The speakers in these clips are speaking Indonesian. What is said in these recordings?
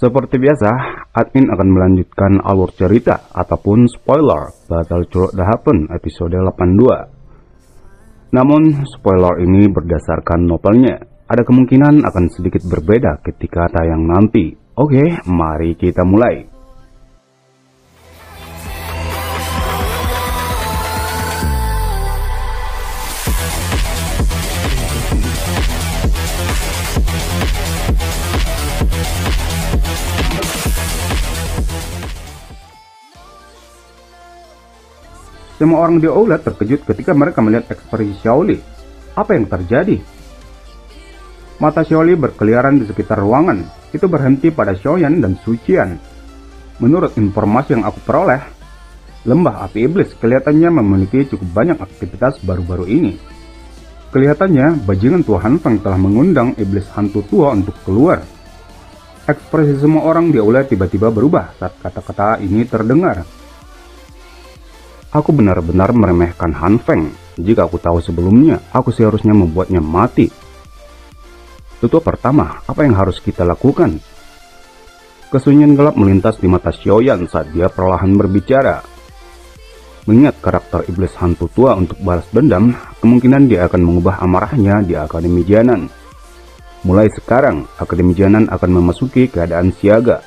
Seperti biasa, admin akan melanjutkan alur cerita ataupun spoiler Battle Through the Heaven episode 82. Namun, spoiler ini berdasarkan novelnya. Ada kemungkinan akan sedikit berbeda ketika tayang nanti. Oke, mari kita mulai. Semua orang di Aula terkejut ketika mereka melihat ekspresi Xiaoli. Apa yang terjadi? Mata Xiaoli berkeliaran di sekitar ruangan. Itu berhenti pada Xiaoyan dan Suqian. Menurut informasi yang aku peroleh, lembah api iblis kelihatannya memiliki cukup banyak aktivitas baru-baru ini. Kelihatannya bajingan Tua Han Feng telah mengundang iblis hantu tua untuk keluar. Ekspresi semua orang di Aula tiba-tiba berubah saat kata-kata ini terdengar. Aku benar-benar meremehkan Han Feng. Jika aku tahu sebelumnya, aku seharusnya membuatnya mati. Tutur pertama, apa yang harus kita lakukan? Kesunyian gelap melintas di mata Xiaoyan saat dia perlahan berbicara. Mengingat karakter iblis hantu tua untuk balas dendam, kemungkinan dia akan mengubah amarahnya di Akademi Jianan. Mulai sekarang, Akademi Jianan akan memasuki keadaan siaga.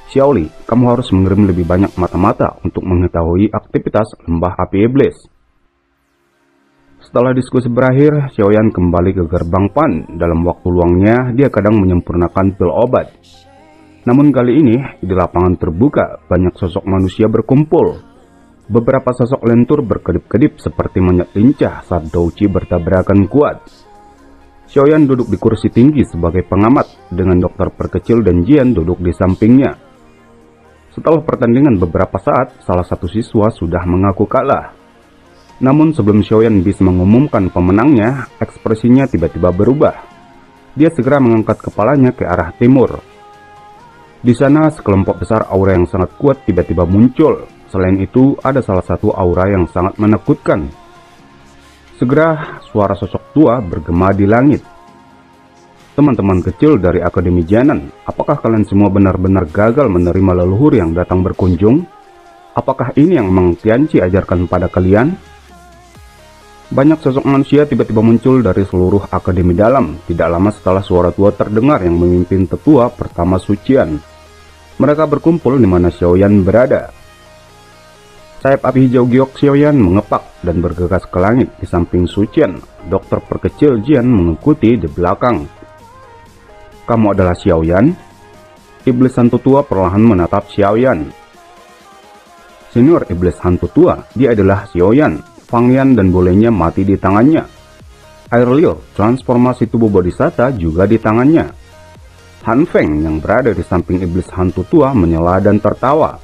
Xiaoli, kamu harus mengirim lebih banyak mata-mata untuk mengetahui aktivitas lembah api iblis. Setelah diskusi berakhir, Xiaoyan kembali ke gerbang Pan. Dalam waktu luangnya, dia kadang menyempurnakan pil obat. Namun kali ini, di lapangan terbuka, banyak sosok manusia berkumpul. Beberapa sosok lentur berkedip-kedip seperti monyet lincah saat Douqi bertabrakan kuat. Xiaoyan duduk di kursi tinggi sebagai pengamat, dengan dokter perkecil dan Jian duduk di sampingnya. Setelah pertandingan beberapa saat, salah satu siswa sudah mengaku kalah. Namun sebelum Xiaoyan bisa mengumumkan pemenangnya, ekspresinya tiba-tiba berubah. Dia segera mengangkat kepalanya ke arah timur. Di sana, sekelompok besar aura yang sangat kuat tiba-tiba muncul. Selain itu, ada salah satu aura yang sangat menakutkan. Segera, suara sosok tua bergema di langit. Teman-teman kecil dari Akademi Jianan, apakah kalian semua benar-benar gagal menerima leluhur yang datang berkunjung? Apakah ini yang Meng Tianqi ajarkan pada kalian? Banyak sosok manusia tiba-tiba muncul dari seluruh akademi dalam, tidak lama setelah suara tua terdengar yang memimpin tetua pertama Suqian. Mereka berkumpul di mana Xiaoyan berada. Sayap api hijau giok Xiaoyan mengepak dan bergegas ke langit di samping Suqian. Dokter perkecil Jian mengikuti di belakang. Kamu adalah Xiaoyan? Iblis hantu tua perlahan menatap Xiaoyan. Senior iblis hantu tua, dia adalah Xiaoyan. Fang Yan dan bolehnya mati di tangannya. Air Liu, transformasi tubuh Bodhisatta juga di tangannya. Han Feng yang berada di samping iblis hantu tua menyela dan tertawa.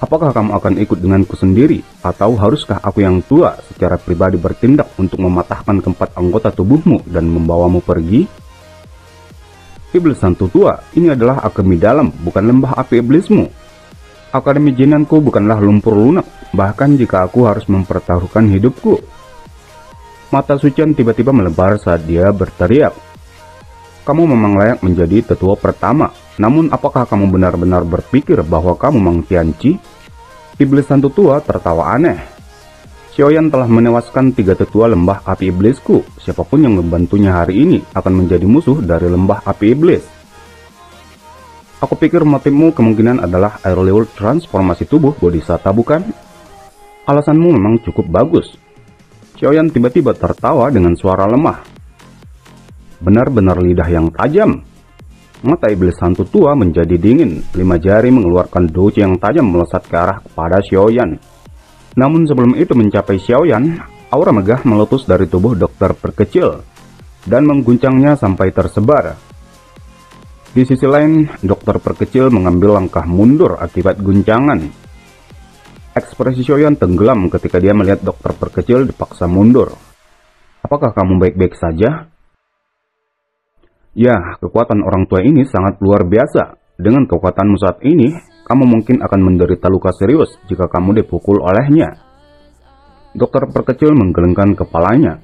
Apakah kamu akan ikut denganku sendiri? Atau haruskah aku yang tua secara pribadi bertindak untuk mematahkan keempat anggota tubuhmu dan membawamu pergi? Iblis hantu tua, ini adalah akademi dalam, bukan lembah api iblismu. Akademi Jinanku bukanlah lumpur lunak, bahkan jika aku harus mempertaruhkan hidupku. Mata Suqian tiba-tiba melebar saat dia berteriak. Kamu memang layak menjadi tetua pertama, namun apakah kamu benar-benar berpikir bahwa kamu Meng Tianqi? Iblis hantu tua tertawa aneh. Xiaoyan telah menewaskan 3 tetua lembah api iblisku. Siapapun yang membantunya hari ini akan menjadi musuh dari lembah api iblis. Aku pikir motifmu kemungkinan adalah Air Liu transformasi tubuh Bodhisatta, bukan? Alasanmu memang cukup bagus. Xiaoyan tiba-tiba tertawa dengan suara lemah. Benar-benar lidah yang tajam. Mata iblis hantu tua menjadi dingin. 5 jari mengeluarkan douqi yang tajam melesat ke arah kepada Xiaoyan. Namun sebelum itu mencapai Xiaoyan, aura megah meletus dari tubuh dokter perkecil dan mengguncangnya sampai tersebar. Di sisi lain, dokter perkecil mengambil langkah mundur akibat guncangan. Ekspresi Xiaoyan tenggelam ketika dia melihat dokter perkecil dipaksa mundur. Apakah kamu baik-baik saja? Ya, kekuatan orang tua ini sangat luar biasa. Dengan kekuatanmu saat ini, kamu mungkin akan menderita luka serius jika kamu dipukul olehnya. Dokter perkecil menggelengkan kepalanya.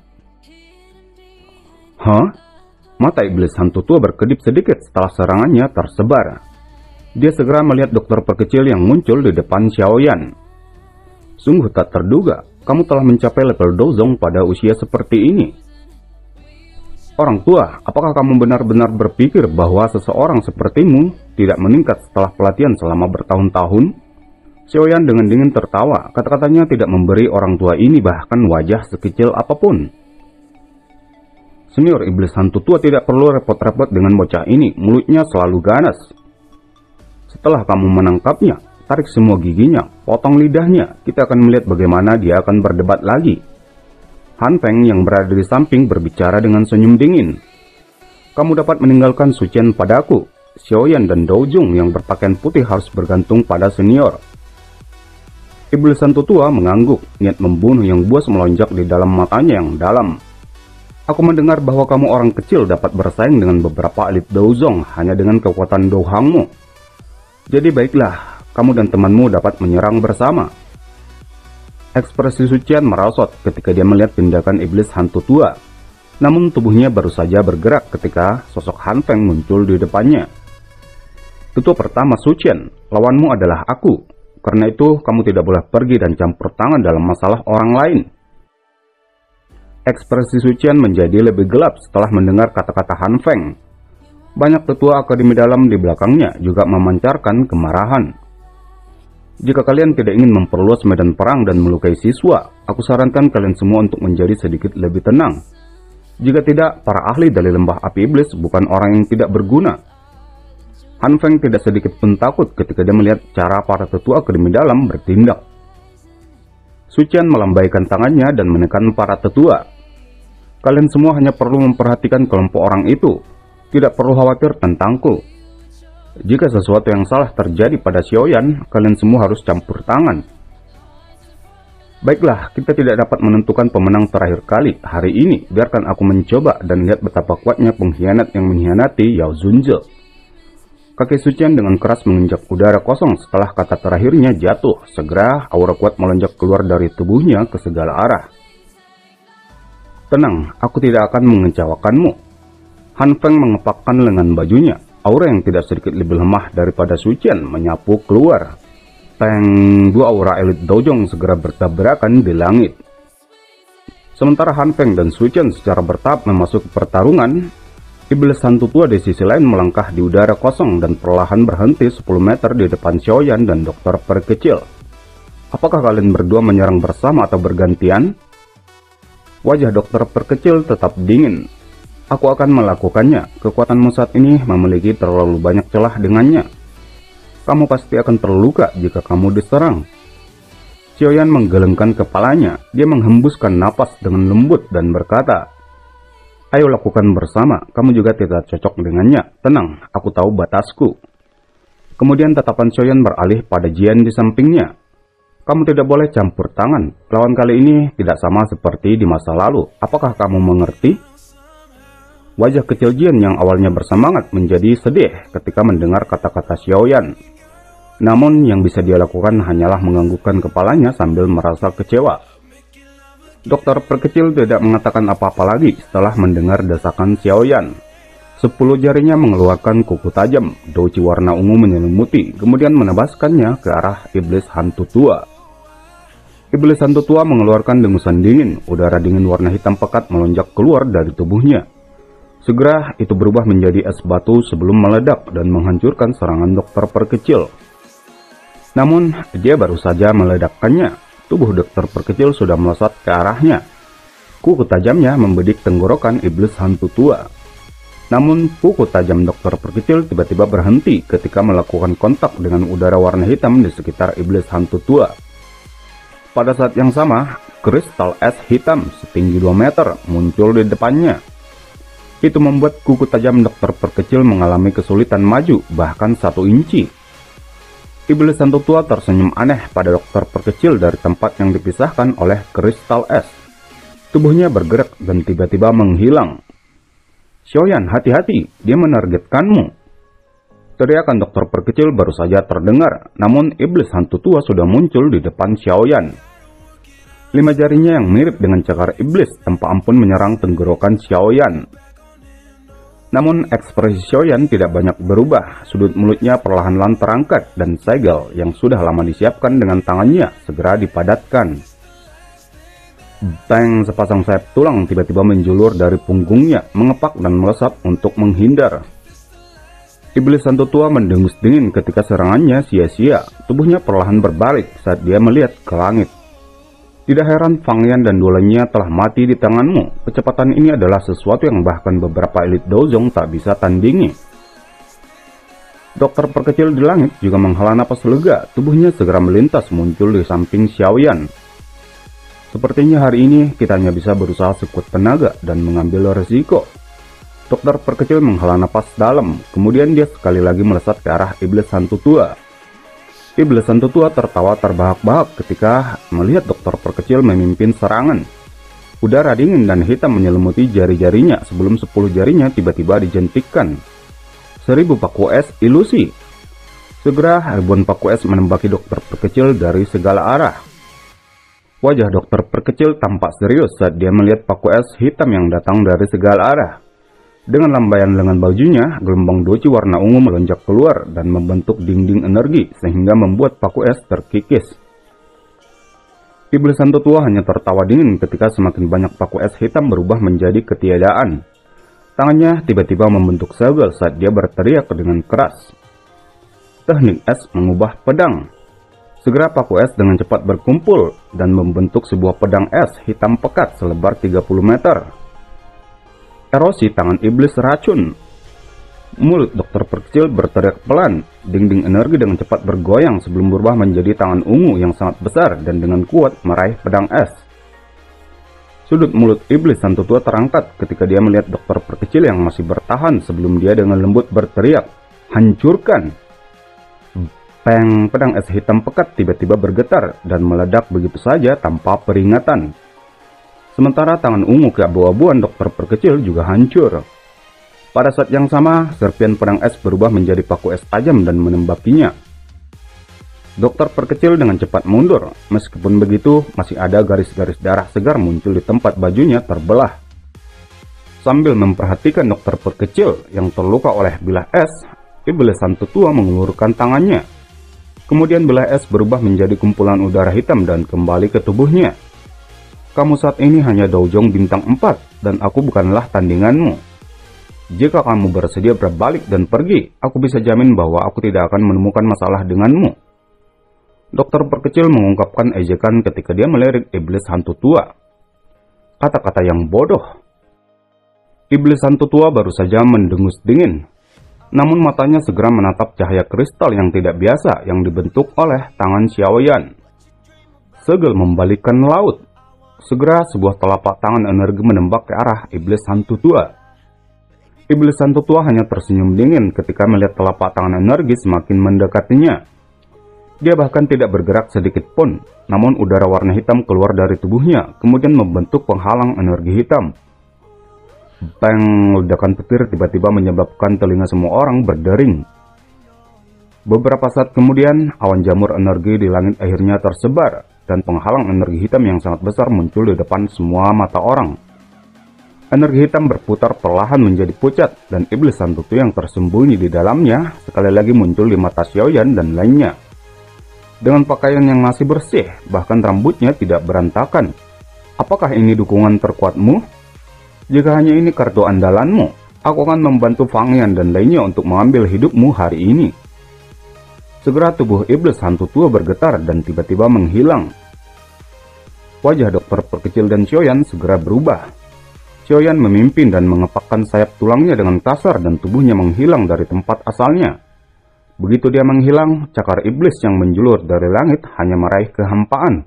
Hah? Mata iblis hantu tua berkedip sedikit setelah serangannya tersebar. Dia segera melihat dokter perkecil yang muncul di depan Xiaoyan. Sungguh tak terduga, kamu telah mencapai level Dozong pada usia seperti ini. Orang tua, apakah kamu benar-benar berpikir bahwa seseorang sepertimu tidak meningkat setelah pelatihan selama bertahun-tahun? Xiaoyan dengan dingin tertawa, kata-katanya tidak memberi orang tua ini bahkan wajah sekecil apapun. Senior iblis hantu tua tidak perlu repot-repot dengan bocah ini, mulutnya selalu ganas. Setelah kamu menangkapnya, tarik semua giginya, potong lidahnya, kita akan melihat bagaimana dia akan berdebat lagi. Han Feng yang berada di samping berbicara dengan senyum dingin. Kamu dapat meninggalkan Su Qian padaku. Xiaoyan dan Dou Jun yang berpakaian putih harus bergantung pada senior. Iblis hantu tua mengangguk, niat membunuh yang buas melonjak di dalam matanya yang dalam. Aku mendengar bahwa kamu orang kecil dapat bersaing dengan beberapa elit Douzong hanya dengan kekuatan Douhangmu. Jadi baiklah, kamu dan temanmu dapat menyerang bersama. Ekspresi Su Qian merosot ketika dia melihat tindakan iblis hantu tua. Namun tubuhnya baru saja bergerak ketika sosok Han Feng muncul di depannya. Tetua pertama Su Qian, lawanmu adalah aku. Karena itu kamu tidak boleh pergi dan campur tangan dalam masalah orang lain. Ekspresi Su Qian menjadi lebih gelap setelah mendengar kata-kata Han Feng. Banyak tetua akademi dalam di belakangnya juga memancarkan kemarahan. Jika kalian tidak ingin memperluas medan perang dan melukai siswa, aku sarankan kalian semua untuk menjadi sedikit lebih tenang. Jika tidak, para ahli dari lembah api iblis bukan orang yang tidak berguna. Han Feng tidak sedikit pun takut ketika dia melihat cara para tetua akademi dalam bertindak. Su Qian melambaikan tangannya dan menekan para tetua. Kalian semua hanya perlu memperhatikan kelompok orang itu. Tidak perlu khawatir tentangku. Jika sesuatu yang salah terjadi pada Xiaoyan, kalian semua harus campur tangan. Baiklah, kita tidak dapat menentukan pemenang terakhir kali hari ini. Biarkan aku mencoba dan lihat betapa kuatnya pengkhianat yang mengkhianati Yao Zunze. Kaki Su Qian dengan keras menginjak udara kosong setelah kata terakhirnya jatuh. Segera aura kuat melonjak keluar dari tubuhnya ke segala arah. Tenang, aku tidak akan mengecewakanmu. Han Feng mengepakkan lengan bajunya. Aura yang tidak sedikit lebih lemah daripada Su Qian menyapu keluar. Teng, dua aura elit Douzong segera bertabrakan di langit. Sementara Han Feng dan Su Qian secara bertahap memasuki pertarungan, iblis hantu tua di sisi lain melangkah di udara kosong dan perlahan berhenti 10 meter di depan Xiaoyan dan dokter perkecil. Apakah kalian berdua menyerang bersama atau bergantian? Wajah dokter perkecil tetap dingin. Aku akan melakukannya. Kekuatanmu saat ini memiliki terlalu banyak celah dengannya. Kamu pasti akan terluka jika kamu diserang. Xiaoyan menggelengkan kepalanya. Dia menghembuskan napas dengan lembut dan berkata, ayo lakukan bersama. Kamu juga tidak cocok dengannya. Tenang, aku tahu batasku. Kemudian tatapan Xiaoyan beralih pada Jian di sampingnya. Kamu tidak boleh campur tangan. Lawan kali ini tidak sama seperti di masa lalu. Apakah kamu mengerti? Wajah kecil Jian yang awalnya bersemangat menjadi sedih ketika mendengar kata-kata Xiaoyan. Namun yang bisa dia lakukan hanyalah menganggukkan kepalanya sambil merasa kecewa. Dokter perkecil tidak mengatakan apa-apa lagi setelah mendengar desakan Xiaoyan. 10 jarinya mengeluarkan kuku tajam, douci warna ungu menyelimuti, kemudian menebaskannya ke arah iblis hantu tua. Iblis hantu tua mengeluarkan dengusan dingin, udara dingin warna hitam pekat melonjak keluar dari tubuhnya. Segera itu berubah menjadi es batu sebelum meledak dan menghancurkan serangan dokter perkecil. Namun, dia baru saja meledakkannya. Tubuh dokter perkecil sudah melesat ke arahnya. Kuku tajamnya membedik tenggorokan iblis hantu tua. Namun, kuku tajam dokter perkecil tiba-tiba berhenti ketika melakukan kontak dengan udara warna hitam di sekitar iblis hantu tua. Pada saat yang sama, kristal es hitam setinggi 2 meter muncul di depannya. Itu membuat kuku tajam dokter perkecil mengalami kesulitan maju bahkan 1 inci. Iblis hantu tua tersenyum aneh pada dokter perkecil dari tempat yang dipisahkan oleh kristal es. Tubuhnya bergerak dan tiba-tiba menghilang. Xiaoyan, hati-hati, dia menargetkanmu. Teriakan dokter perkecil baru saja terdengar, namun iblis hantu tua sudah muncul di depan Xiaoyan. 5 jarinya yang mirip dengan cakar iblis tanpa ampun menyerang tenggorokan Xiaoyan. Namun ekspresi Xiaoyan tidak banyak berubah. Sudut mulutnya perlahan-lahan terangkat dan segel yang sudah lama disiapkan dengan tangannya segera dipadatkan. Bang, sepasang sayap tulang tiba-tiba menjulur dari punggungnya, mengepak dan melesat untuk menghindar. Iblis Santo Tua mendengus dingin ketika serangannya sia-sia. Tubuhnya perlahan berbalik saat dia melihat ke langit. Tidak heran Fang Yan dan duelnya telah mati di tanganmu. Kecepatan ini adalah sesuatu yang bahkan beberapa elit dozong tak bisa tandingi. Dokter perkecil di langit juga menghela napas lega. Tubuhnya segera melintas muncul di samping Xiaoyan. Sepertinya hari ini kita hanya bisa berusaha sekuat tenaga dan mengambil resiko. Dokter perkecil menghela napas dalam. Kemudian dia sekali lagi melesat ke arah Iblis Santo Tua. Iblis Santo Tua tertawa terbahak-bahak ketika melihat dokter perkecil memimpin serangan. Udara dingin dan hitam menyelimuti jari-jarinya sebelum 10 jarinya tiba-tiba dijentikkan. 1000 paku es ilusi. Segera ribuan paku es menembaki dokter perkecil dari segala arah. Wajah dokter perkecil tampak serius saat dia melihat paku es hitam yang datang dari segala arah. Dengan lambaian lengan bajunya, gelombang doci warna ungu melonjak keluar dan membentuk dinding energi sehingga membuat paku es terkikis. Iblis Santo Tua hanya tertawa dingin ketika semakin banyak paku es hitam berubah menjadi ketiadaan. Tangannya tiba-tiba membentuk segel saat dia berteriak dengan keras. Teknik es mengubah pedang. Segera paku es dengan cepat berkumpul dan membentuk sebuah pedang es hitam pekat selebar 30 meter. Erosi tangan iblis racun. Mulut dokter perkecil berteriak pelan. Dinding energi dengan cepat bergoyang sebelum berubah menjadi tangan ungu yang sangat besar dan dengan kuat meraih pedang es. Sudut mulut Iblis Santo Tua terangkat ketika dia melihat dokter perkecil yang masih bertahan sebelum dia dengan lembut berteriak, "Hancurkan!" Peng, pedang es hitam pekat tiba-tiba bergetar dan meledak begitu saja tanpa peringatan. Sementara tangan ungu keabu-abuan dokter perkecil juga hancur. Pada saat yang sama, serpian pedang es berubah menjadi paku es tajam dan menembakinya. Dokter perkecil dengan cepat mundur. Meskipun begitu, masih ada garis-garis darah segar muncul di tempat bajunya terbelah. Sambil memperhatikan dokter perkecil yang terluka oleh bilah es, Iblis Santo Tua mengulurkan tangannya. Kemudian bilah es berubah menjadi kumpulan udara hitam dan kembali ke tubuhnya. Kamu saat ini hanya Doujong bintang 4 dan aku bukanlah tandinganmu. Jika kamu bersedia berbalik dan pergi, aku bisa jamin bahwa aku tidak akan menemukan masalah denganmu. Dokter perkecil mengungkapkan ejekan ketika dia melirik Iblis Santo Tua. Kata-kata yang bodoh. Iblis Santo Tua baru saja mendengus dingin. Namun matanya segera menatap cahaya kristal yang tidak biasa yang dibentuk oleh tangan Xiaoyan. Segel membalikkan laut. Segera sebuah telapak tangan energi menembak ke arah Iblis Santo Tua. Iblis Santo Tua hanya tersenyum dingin ketika melihat telapak tangan energi semakin mendekatinya. Dia bahkan tidak bergerak sedikit pun, namun udara warna hitam keluar dari tubuhnya, kemudian membentuk penghalang energi hitam. Bang, ledakan petir tiba-tiba menyebabkan telinga semua orang berdering. Beberapa saat kemudian, awan jamur energi di langit akhirnya tersebar, dan penghalang energi hitam yang sangat besar muncul di depan semua mata orang. Energi hitam berputar perlahan menjadi pucat, dan Iblis Santo Tua yang tersembunyi di dalamnya sekali lagi muncul di mata Xiaoyan dan lainnya. Dengan pakaian yang masih bersih, bahkan rambutnya tidak berantakan. Apakah ini dukungan terkuatmu? Jika hanya ini kartu andalanmu, aku akan membantu Fang Yan dan lainnya untuk mengambil hidupmu hari ini. Segera tubuh Iblis Santo Tua bergetar dan tiba-tiba menghilang. Wajah dokter perkecil dan Xiaoyan segera berubah. Xiaoyan memimpin dan mengepakkan sayap tulangnya dengan kasar dan tubuhnya menghilang dari tempat asalnya. Begitu dia menghilang, cakar iblis yang menjulur dari langit hanya meraih kehampaan.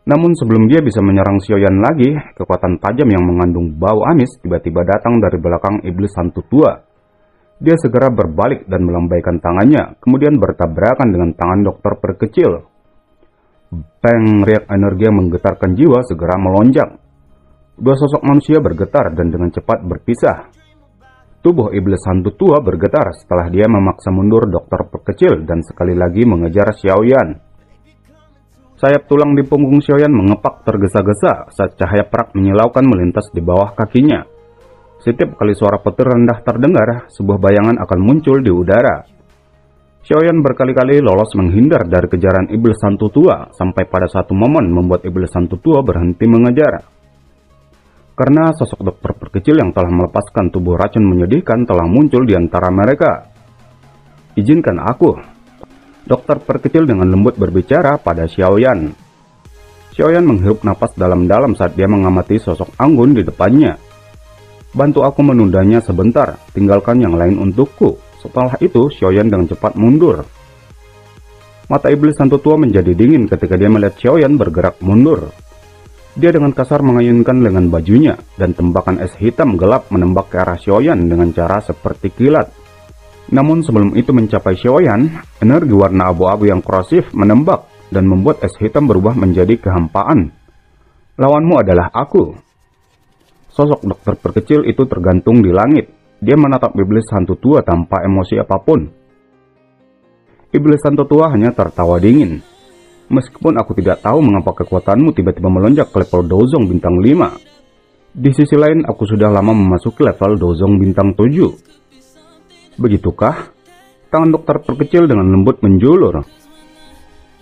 Namun sebelum dia bisa menyerang Xiaoyan lagi, kekuatan tajam yang mengandung bau amis tiba-tiba datang dari belakang Iblis Santo Tua. Dia segera berbalik dan melambaikan tangannya, kemudian bertabrakan dengan tangan dokter perkecil. Bang, riak energi yang menggetarkan jiwa segera melonjak. Dua sosok manusia bergetar dan dengan cepat berpisah. Tubuh Iblis Santo Tua bergetar setelah dia memaksa mundur dokter perkecil dan sekali lagi mengejar Xiaoyan. Sayap tulang di punggung Xiaoyan mengepak tergesa-gesa saat cahaya perak menyilaukan melintas di bawah kakinya. Setiap kali suara petir rendah terdengar, sebuah bayangan akan muncul di udara. Xiaoyan berkali-kali lolos menghindar dari kejaran iblis hantu tua, sampai pada satu momen membuat iblis hantu tua berhenti mengejar. Karena sosok dokter perkecil yang telah melepaskan tubuh racun menyedihkan telah muncul di antara mereka. "Izinkan aku," dokter perkecil dengan lembut berbicara pada Xiaoyan. Xiaoyan menghirup napas dalam-dalam saat dia mengamati sosok anggun di depannya. "Bantu aku menundanya sebentar, tinggalkan yang lain untukku." Setelah itu, Xiaoyan dengan cepat mundur. Mata iblis hantu tua menjadi dingin ketika dia melihat Xiaoyan bergerak mundur. Dia dengan kasar mengayunkan lengan bajunya, dan tembakan es hitam gelap menembak ke arah Xiaoyan dengan cara seperti kilat. Namun sebelum itu mencapai Xiaoyan, energi warna abu-abu yang korosif menembak dan membuat es hitam berubah menjadi kehampaan. "Lawanmu adalah aku." Sosok dokter perkecil itu tergantung di langit. Dia menatap iblis hantu tua tanpa emosi apapun. Iblis hantu tua hanya tertawa dingin. "Meskipun aku tidak tahu mengapa kekuatanmu tiba-tiba melonjak ke level Dozong bintang 5. Di sisi lain aku sudah lama memasuki level Dozong bintang 7. Begitukah?" Tangan dokter perkecil dengan lembut menjulur.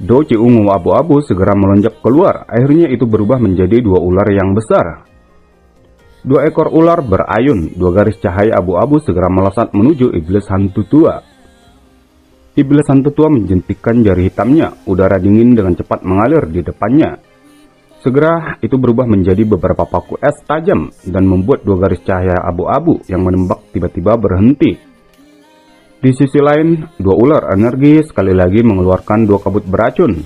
Doci ungu abu-abu segera melonjak keluar. Akhirnya itu berubah menjadi dua ular yang besar. Dua ekor ular berayun, dua garis cahaya abu-abu segera melesat menuju iblis hantu tua. Iblis hantu tua menjentikkan jari hitamnya, udara dingin dengan cepat mengalir di depannya. Segera itu berubah menjadi beberapa paku es tajam dan membuat dua garis cahaya abu-abu yang menembak tiba-tiba berhenti. Di sisi lain, dua ular energi sekali lagi mengeluarkan dua kabut beracun,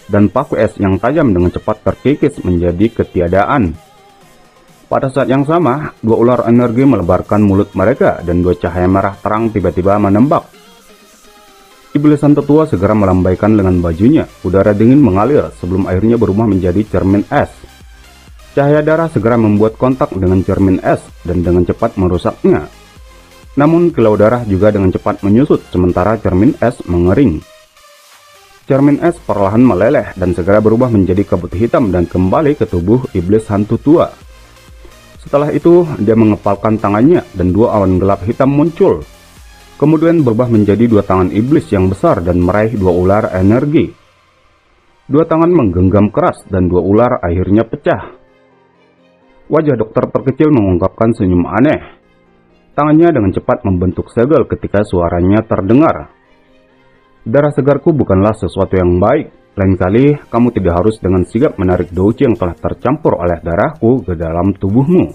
dan paku es yang tajam dengan cepat terkikis menjadi ketiadaan. Pada saat yang sama, dua ular energi melebarkan mulut mereka dan dua cahaya merah terang tiba-tiba menembak. Iblis hantu tua segera melambaikan lengan bajunya, udara dingin mengalir sebelum akhirnya berubah menjadi cermin es. Cahaya darah segera membuat kontak dengan cermin es dan dengan cepat merusaknya. Namun kilau darah juga dengan cepat menyusut sementara cermin es mengering. Cermin es perlahan meleleh dan segera berubah menjadi kabut hitam dan kembali ke tubuh iblis hantu tua. Setelah itu, dia mengepalkan tangannya dan dua awan gelap hitam muncul. Kemudian berubah menjadi dua tangan iblis yang besar dan meraih dua ular energi. Dua tangan menggenggam keras dan dua ular akhirnya pecah. Wajah dokter terkecil mengungkapkan senyum aneh. Tangannya dengan cepat membentuk segel ketika suaranya terdengar. "Darah segarku bukanlah sesuatu yang baik. Lain kali, kamu tidak harus dengan sigap menarik douci yang telah tercampur oleh darahku ke dalam tubuhmu."